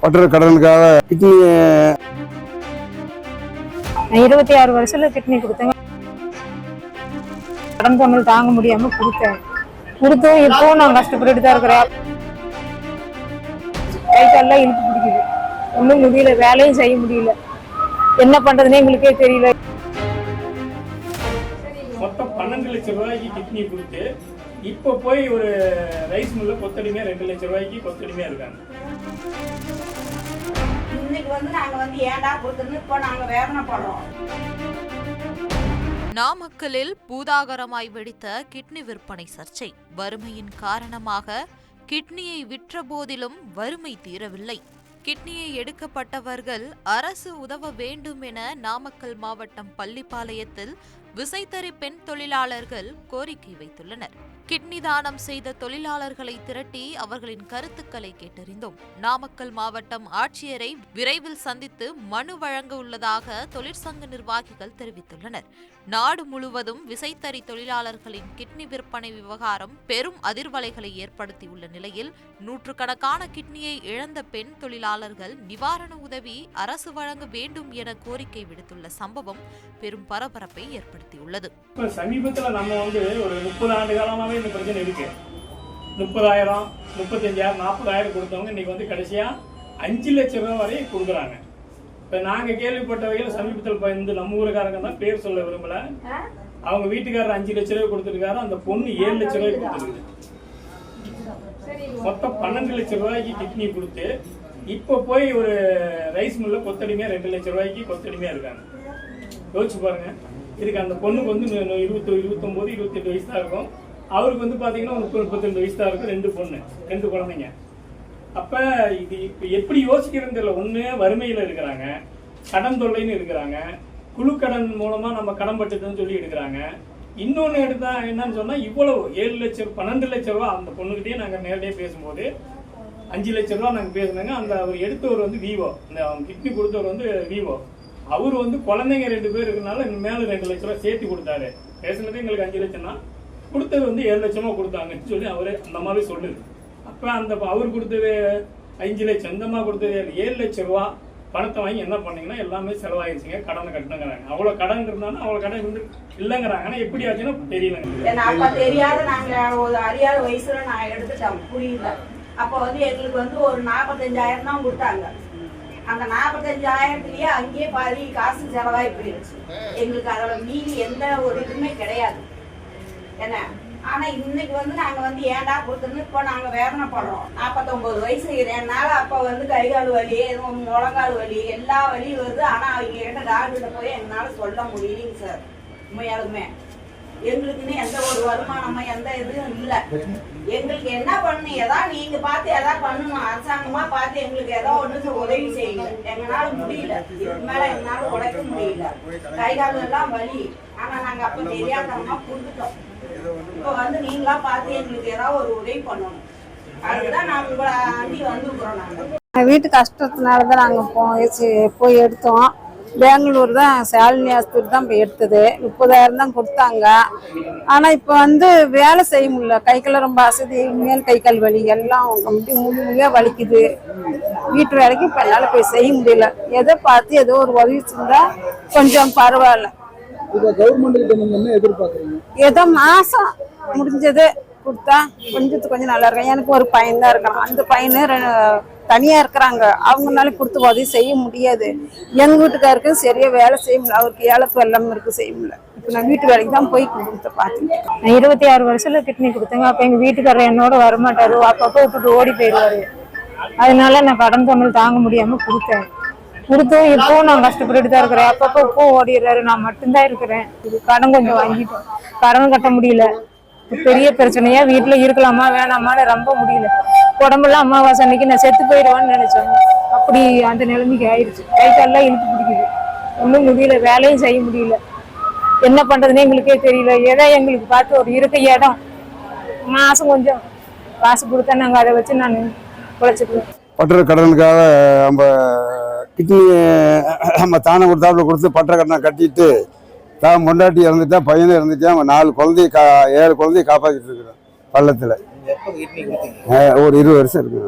பற்ற கடனுக்காக கிட்னி 26 வருஷத்துல கிட்னி கொடுத்தேங்க. கடன் தொண்டல் தாங்க முடியாம கொடுத்தோம். இப்போ நான் கஷ்டப்பட்டு தான் இருக்கிறேன். கை கால்லாம் இழுத்து பிடிக்குது, ஒன்றும் முடியல, வேலையும் செய்ய முடியல. என்ன பண்றதுன்னே எங்களுக்கே தெரியல. மொத்தம் 12 லட்சம் ரூபாய்க்கு கிட்னி கொடுத்து இப்போ போய் ஒரு ரைஸ் மில்ல கொத்தடிமையா 2 லட்சம் ரூபாய்க்கு கொத்தடிமையா இருக்காங்க. இன்னைக்கு நாங்க ஏன்டா கொடுத்துன்னு இப்போ நாங்க வேதனைப்படுறோம். நாமக்கலில் பூதாகரமாய் வெடித்த கிட்னி விற்பனை சர்ச்சை. வறுமையின் காரணமாக கிட்னியை விற்ற போதிலும் வறுமை தீரவில்லை. கிட்னியை எடுக்கப்பட்டவர்கள் அரசு உதவ வேண்டும் என நாமக்கல் மாவட்டம் பள்ளிப்பாளையத்தில் விசைத்தறி பெண் தொழிலாளர்கள் கோரிக்கை வைத்துள்ளனர். கிட்னி தானம் செய்த தொழிலாளர்களை திரட்டி அவர்களின் கருத்துக்களை கேட்டறிந்தோம். நாமக்கல் மாவட்டம் ஆட்சியரை விரைவில் சந்தித்து மனு வழங்க உள்ளதாக தொழிற்சங்க நிர்வாகிகள் தெரிவித்துள்ளனர். நாடு முழுவதும் விசைத்தறி தொழிலாளர்களின் கிட்னி விற்பனை விவகாரம் பெரும் அதிர்வலைகளை ஏற்படுத்தியுள்ள நிலையில் நூற்றுக்கணக்கான கிட்னியை இழந்த பெண் தொழிலாளர்கள் நிவாரண உதவி அரசு வழங்க வேண்டும் என கோரிக்கை விடுத்துள்ள சம்பவம் பெரும் பரபரப்பை ஏற்படுத்தியுள்ளது. சமீபத்தில் நம்ம ஒரு 30 ஆண்டு காலமாகவே இந்த பிரச்சனை இருக்கு. 30,000, 35,000, 40,000 கொடுத்தவங்க இன்னைக்கு கடைசியா 5 லட்சம் ரூபாய் வரை கொடுக்குறாங்க. இப்போ நாங்கள் கேள்விப்பட்ட வகையில் சமீபத்தில் நம்ம ஊருக்காரங்க தான் பேர் சொல்ல விரும்பல, அவங்க வீட்டுக்காரர் 5 லட்சம் ரூபாய் கொடுத்துருக்காரு, அந்த பொண்ணு 7 லட்சம் ரூபாய் கொடுத்துருக்கு. மொத்தம் 12 லட்சம் ரூபாய்க்கு கிட்னி கொடுத்து இப்போ போய் ஒரு ரைஸ் மில்ல கொத்தடிமையா 2 லட்சம் ரூபாய்க்கு கொத்தடிமையா இருக்காங்க. யோசிச்சு பாருங்க. இதுக்கு அந்த பொண்ணுக்கு 20, 29, 28 வயசு தான் இருக்கும். அவருக்கு பாத்தீங்கன்னா 30, 32 வயசு தான் இருக்கும். 2 குழந்தைங்க. அப்ப இது இப்ப எப்படி யோசிக்கிறது தெரியல. ஒண்ணு வறுமையில இருக்கிறாங்க, கடன் தொல்லைன்னு இருக்கிறாங்க, குழு கடன் மூலமா நம்ம கடன் பட்டுதுன்னு சொல்லி எடுக்கிறாங்க. இன்னொன்னு எடுத்தா என்னன்னு சொன்னா இவ்வளவு 7 லட்சம் 12 லட்சம் ரூபாய் அந்த பொண்ணுகிட்டயே நாங்க நேரடியாக பேசும்போது 5 லட்சம் ரூபாய் நாங்க பேசினாங்க. அந்த அவர் எடுத்தவர் விவோ, இந்த கிட்னி கொடுத்தவர் விவோ. அவரு குழந்தைங்க 2 பேர் இருக்கனால மேல 2 லட்சம் ரூபாய் சேர்த்து கொடுத்தாரு. பேசுனது எங்களுக்கு 5 லட்சம்னா கொடுத்தது 7 லட்சமா கொடுத்தாங்கன்னு சொல்லி அவரு அந்த மாதிரி சொல்லுது. அப்ப அந்த அவர் கொடுத்தது 5 லட்சம், இந்த மாதிரி கொடுத்தது 7 லட்சம் ரூபா பணத்தை வாங்கி என்ன பண்ணீங்கன்னா எல்லாமே செலவாயிருச்சுங்க, கடனை கட்டணுங்கிறாங்க. அவ்வளவு கடன் இருந்தாலும் அவ்வளவு கடன் இல்லைங்கிறாங்க. ஆனா எப்படி ஆச்சுன்னா தெரியலங்க. அப்ப தெரியாத நாங்க ஒரு அறியாத வயசுல நான் எடுத்துட்டோம், புரியல. அப்ப எங்களுக்கு ஒரு 45,000 தான் கொடுத்தாங்க. அந்த 45,000த்திலேயே அங்கேயே பாதி காசு செலவாகி போயிடுச்சு. எங்களுக்கு அதோட மீதி எந்த ஒரு இதுவுமே கிடையாது என்ன. ஆனா இன்னைக்கு நாங்க ஏன்டா கொடுத்துன்னு இப்போ நாங்க வேதனைப்படுறோம். 49 வயசு என்னால அப்ப கை கால் வலி, முழங்கால் வலி, எல்லா வலியும் வருது. ஆனா அவங்க கிட்ட டாக்டர்கிட்ட போய் எங்களால சொல்ல முடியலைங்க சார். உண்மையாலுமே எங்களுக்குன்னு எந்த ஒரு வருமானமும் எந்த இதுவும் இல்லை. எங்களுக்கு என்ன பண்ணணும், ஏதாவது நீங்க பார்த்து ஏதாவது பண்ணணும், அரசாங்கமா பார்த்து எங்களுக்கு ஏதோ ஒண்ணு உதவி செய்யுங்க. எங்களால முடியல, இதுக்கு மேல எங்களால உழைக்க முடியல, கை கால் எல்லாம் வலி. ஆனா நாங்க அப்ப தெரியாதவமா கொடுத்துட்டோம். இப்ப நீங்களா பார்த்து எங்களுக்கு ஏதாவது ஒரு உதவி பண்ணணும். அதுதான் நாங்க உங்களை அண்டி வந்துருக்குறோம். நாங்க வீட்டு கஷ்டத்தினாலதான் நாங்க போய் எடுத்தோம். பெங்களூர் தான் சாலினி ஆஸ்பத்திரி தான் போய் எடுத்தது. 30,000 தான் கொடுத்தாங்க. ஆனால் இப்போ வேலை செய்ய முடியல. கை கால் ரொம்ப அசதி, மேல் கை கால் வலி எல்லாம் முழுமையாக வலிக்குது. வீட்டு வேலைக்கு இப்போ என்னால் போய் செய்ய முடியல. எதை பார்த்து ஏதோ ஒரு உதவி செஞ்சா கொஞ்சம் பரவாயில்ல. ஏதோ மாசம் முடிஞ்சது கொடுத்தா கொஞ்சம் நல்லா இருக்கும். எனக்கு ஒரு பையன் தான் இருக்கான். அந்த பையனு தனியா இருக்கிறாங்க. அவங்கனால கொடுத்து உதவி செய்ய முடியாது. எங்க வீட்டுக்காருக்கு சரியா வேலை செய்ய முடியல. அவருக்கு இழப்பு எல்லாம் இருக்கு, செய்ய முடியல. இப்போ நான் வீட்டு வேலைக்கு தான் போய் கொடுத்து பார்த்தேன். நான் 26 வருஷத்துல கிட்னி கொடுத்தேங்க. அப்ப எங்க வீட்டுக்காரர் என்னோட வரமாட்டாரு, அப்பப்போ விட்டுட்டு ஓடி போயிடுவாரு. அதனால நான் கடன் தொண்டல் தாங்க முடியாம கொடுத்தோம். இப்போ நான் கஷ்டப்பட்டு தான் இருக்கிறேன். அப்பப்போ ஓடிடுறாரு, நான் மட்டும்தான் இருக்கிறேன். இது கடன் கொஞ்சம் வாங்கிட்டோம், கடன் கட்ட முடியல. பெரிய பிரச்சனையா வீட்டுல இருக்கலாமா வேணாமான்னு ரொம்ப முடியல. உடம்பெல்லாம் அமாவாசை அன்னைக்கு நான் செத்து போயிடுவான்னு நினைச்சேன். அப்படி அந்த நிலைமைக்கு ஆயிடுச்சு. கை கால்லாம் இழுத்து பிடிக்குது, ஒன்றும் முடியல, வேலையும் செய்ய முடியல. என்ன பண்றதுன்னு எங்களுக்கே தெரியல. ஏதோ எங்களுக்கு பார்த்து ஒரு இருக்க இடம் மாசம் கொஞ்சம் காசு கொடுத்தா நாங்க அதை வச்சு நான் உழைச்சிக்குவேன். பற்ற கடனுக்காக நம்ம கிட்னி நம்ம தானம் கொடுத்தாப்புல கொடுத்து பற்ற கடனை கட்டிட்டு தான் பொண்டாட்டி இறந்துட்டா, பையனும் இறந்துட்டா, அவங்க 4 குழந்தைய 7 குழந்தைய காப்பாற்றிட்டு இருக்கிறோம் பள்ளத்தில். ஒரு 20 வருஷம் இருக்கு.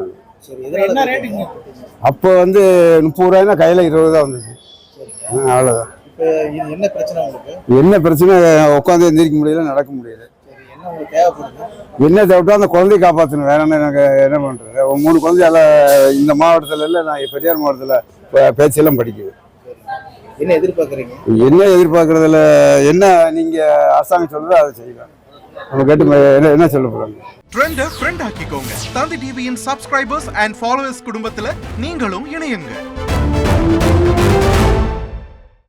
அப்போ வந்து 30 ரூபாய்னா கையில் 20 தான் வந்துச்சு. அவ்வளோதான். இப்போ இது என்ன பிரச்சனை உங்களுக்கு? என்ன பிரச்சனை, உட்காந்து எந்திரிக்க முடியல, நடக்க முடியல. சரி, என்ன உங்களுக்கு தேவைப்படுது? என்ன தேவைப்பட்டோ அந்த குழந்தைய காப்பாற்றணும், வேற என்ன எனக்கு என்ன பண்ணுறது. 3 குழந்தையால இந்த மாவட்டத்தில் இல்லை, நான் பெரியார் மாவட்டத்தில் பேச்செல்லாம் படிக்குது. என்ன எதிர்பார்க்குறீங்க? என்ன எதிர்பார்க்குறதுல என்ன, நீங்கள் அரசாங்கம் சொல்கிறதோ அதை செய்யலாம். நம்ம கேட்டு என்ன சொல்ல போகிறாங்க. ட்ரெண்டை ஃப்ரெண்ட் ஆக்கிக்கோங்க. தந்தி டிவியின் சப்ஸ்கிரைபர்ஸ் அண்ட் ஃபாலோவர்ஸ் குடும்பத்தில் நீங்களும் இணையுங்க.